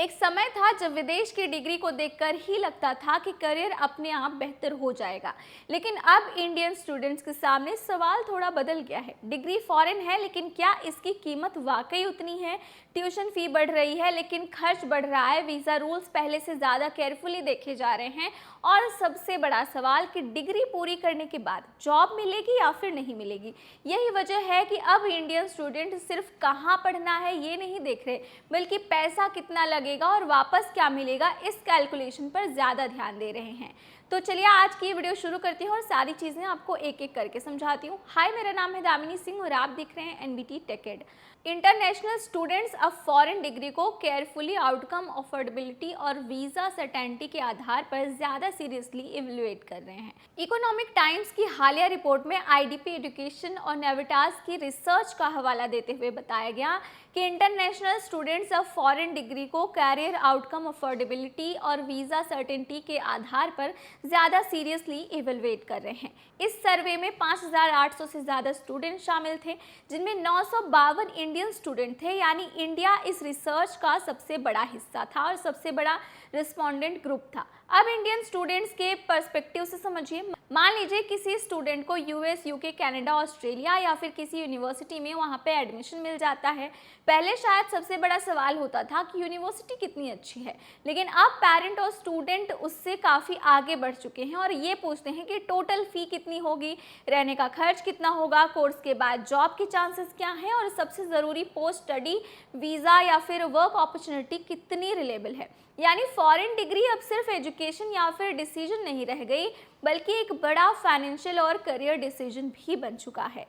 एक समय था जब विदेश की डिग्री को देखकर ही लगता था कि करियर अपने आप बेहतर हो जाएगा, लेकिन अब इंडियन स्टूडेंट्स के सामने सवाल थोड़ा बदल गया है। डिग्री फॉरेन है, लेकिन क्या इसकी कीमत वाकई उतनी है? ट्यूशन फी बढ़ रही है, लेकिन खर्च बढ़ रहा है। वीज़ा रूल्स पहले से ज़्यादा केयरफुली देखे जा रहे हैं। और सबसे बड़ा सवाल कि डिग्री पूरी करने के बाद जॉब मिलेगी या फिर नहीं मिलेगी। यही वजह है कि अब इंडियन स्टूडेंट सिर्फ कहाँ पढ़ना है ये नहीं देख रहे, बल्कि पैसा कितना लगेगा और वापस क्या मिलेगा, इस कैलकुलेशन पर ज़्यादा ध्यान दे रहे हैं। तो चलिए आज की वीडियो शुरू करती हूँ और सारी चीज़ें आपको एक एक करके समझाती हूँ। हाय, मेरा नाम है दामिनी सिंह और आप देख रहे हैं एनबीटी टेकेड। इंटरनेशनल स्टूडेंट्स अब फॉरेन डिग्री को केयरफुली आउटकम, अफोर्डेबिलिटी और वीज़ा सर्टेनिटी के आधार पर ज़्यादा सीरियसली इवेलुएट कर रहे हैं। इकोनॉमिक टाइम्स की हालिया रिपोर्ट में आईडीपी एजुकेशन और नेविटास की रिसर्च का हवाला देते हुए बताया गया कि इंटरनेशनल स्टूडेंट्स अब फॉरेन डिग्री को कैरियर आउटकम, अफोर्डेबिलिटी और वीज़ा सर्टेनिटी के आधार पर ज़्यादा सीरियसली इवेलुएट कर रहे हैं। इस सर्वे में 5,800 से ज़्यादा स्टूडेंट शामिल थे, जिनमें 952 इंडियन स्टूडेंट थे। यानी इंडिया इस रिसर्च का सबसे बड़ा हिस्सा था और सबसे बड़ा रिस्पोंडेंट ग्रुप था। अब इंडियन स्टूडेंट्स के पर्सपेक्टिव से समझिए। मान लीजिए किसी स्टूडेंट को यूएस, यूके, कनाडा, ऑस्ट्रेलिया या फिर किसी यूनिवर्सिटी में वहाँ पे एडमिशन मिल जाता है। पहले शायद सबसे बड़ा सवाल होता था कि यूनिवर्सिटी कितनी अच्छी है, लेकिन अब पेरेंट और स्टूडेंट उससे काफ़ी आगे बढ़ चुके हैं और ये पूछते हैं कि टोटल फ़ी कितनी होगी, रहने का खर्च कितना होगा, कोर्स के बाद जॉब के चांसेस क्या हैं और सबसे ज़रूरी पोस्ट स्टडी वीज़ा या फिर वर्क अपॉर्चुनिटी कितनी रिलेबल है। यानी फॉरेन डिग्री अब सिर्फ एजुकेशन या फिर डिसीजन नहीं रह गई, बल्कि एक बड़ा फाइनेंशियल और करियर डिसीजन भी बन चुका है।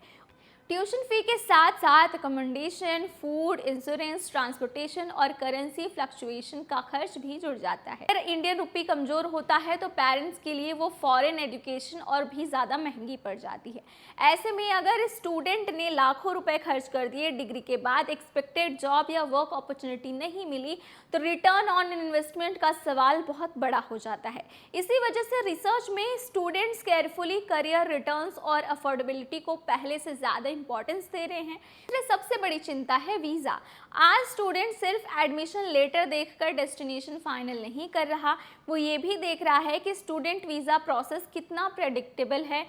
ट्यूशन फी के साथ साथ अकोमोडेशन, फूड, इंश्योरेंस, ट्रांसपोर्टेशन और करेंसी फ्लक्चुएशन का खर्च भी जुड़ जाता है। अगर इंडियन रुपी कमज़ोर होता है तो पेरेंट्स के लिए वो फॉरेन एजुकेशन और भी ज़्यादा महंगी पड़ जाती है। ऐसे में अगर स्टूडेंट ने लाखों रुपए खर्च कर दिए, डिग्री के बाद एक्सपेक्टेड जॉब या वर्क अपॉर्चुनिटी नहीं मिली, तो रिटर्न ऑन इन्वेस्टमेंट का सवाल बहुत बड़ा हो जाता है। इसी वजह से रिसर्च में स्टूडेंट्स केयरफुली करियर, रिटर्न्स और अफोर्डेबिलिटी को पहले से ज़्यादा इंपॉर्टेंस दे रहे हैं। इसलिए सबसे बड़ी चिंता है वीज़ा। आज स्टूडेंट सिर्फ एडमिशन लेटर देखकर डेस्टिनेशन फाइनल नहीं कर रहा, वो ये भी देख रहा है कि स्टूडेंट वीज़ा प्रोसेस कितना प्रेडिक्टेबल है।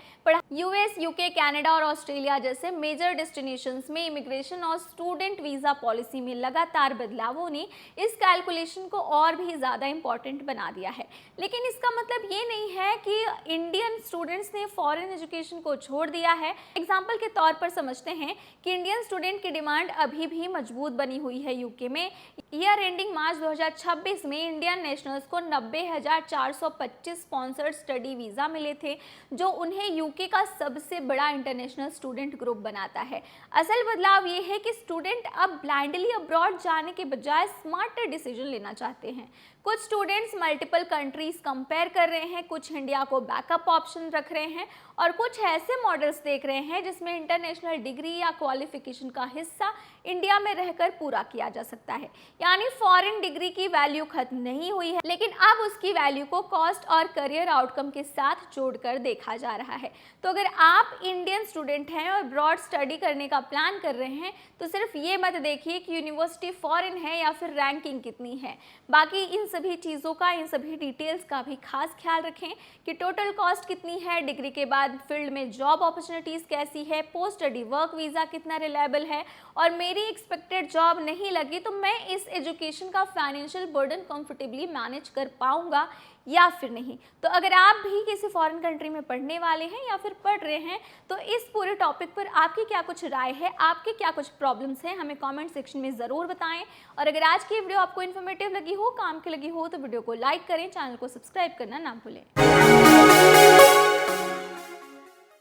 यूएस, यूके, कनाडा और ऑस्ट्रेलिया जैसे मेजर डेस्टिनेशंस में इमिग्रेशन और स्टूडेंट वीज़ा पॉलिसी में लगातार बदलावों ने इस कैलकुलेशन को और भी ज़्यादा इंपॉर्टेंट बना दिया है। लेकिन इसका मतलब ये नहीं है कि इंडियन स्टूडेंट्स ने फॉरेन एजुकेशन को छोड़ दिया है। एग्जाम्पल के तौर पर समझते हैं कि इंडियन स्टूडेंट की डिमांड अभी भी मजबूत बनी हुई है यूके में। ईयर एंडिंग मार्च 2026 में इंडियन नेशनल्स को 90,425 स्पॉन्सर्ड स्टडी वीज़ा मिले थे, जो उन्हें यूके का सबसे बड़ा इंटरनेशनल स्टूडेंट ग्रुप बनाता है। असल बदलाव ये है कि स्टूडेंट अब ब्लाइंडली अब्रॉड जाने के बजाय स्मार्टर डिसीजन लेना चाहते हैं। कुछ स्टूडेंट्स मल्टीपल कंट्रीज कंपेयर कर रहे हैं, कुछ इंडिया को बैकअप ऑप्शन रख रहे हैं और कुछ ऐसे मॉडल्स देख रहे हैं जिसमें इंटरनेशनल डिग्री या क्वालिफिकेशन का हिस्सा इंडिया में रहकर पूरा किया जा सकता है। यानी फॉरेन डिग्री की वैल्यू खत्म नहीं हुई है, लेकिन अब उसकी वैल्यू को कॉस्ट और करियर आउटकम के साथ जोड़कर देखा जा रहा है। तो अगर आप इंडियन स्टूडेंट हैं और ब्रॉड स्टडी करने का प्लान कर रहे हैं, तो सिर्फ ये मत देखिए कि यूनिवर्सिटी फॉरेन है या फिर रैंकिंग कितनी है। बाकी इन सभी चीज़ों का, इन सभी डिटेल्स का भी खास ख्याल रखें कि टोटल कॉस्ट कितनी है, डिग्री के बाद फील्ड में जॉब अपॉर्चुनिटीज़ कैसी है, पोस्ट स्टडी वर्क वीज़ा कितना रिलायबल है और मेरी एक्सपेक्टेड जॉब नहीं लगी तो मैं इस एजुकेशन का फाइनेंशियल बर्डन कंफर्टेबली मैनेज कर पाऊंगा या फिर नहीं। तो अगर आप भी किसी फॉरेन कंट्री में पढ़ने वाले हैं या फिर पढ़ रहे हैं, तो इस पूरे टॉपिक पर आपकी क्या कुछ राय है, आपके क्या कुछ प्रॉब्लम्स हैं, हमें कमेंट सेक्शन में ज़रूर बताएं। और अगर आज की वीडियो आपको इन्फॉर्मेटिव लगी हो, काम की लगी हो, तो वीडियो को लाइक करें, चैनल को सब्सक्राइब करना ना भूलें।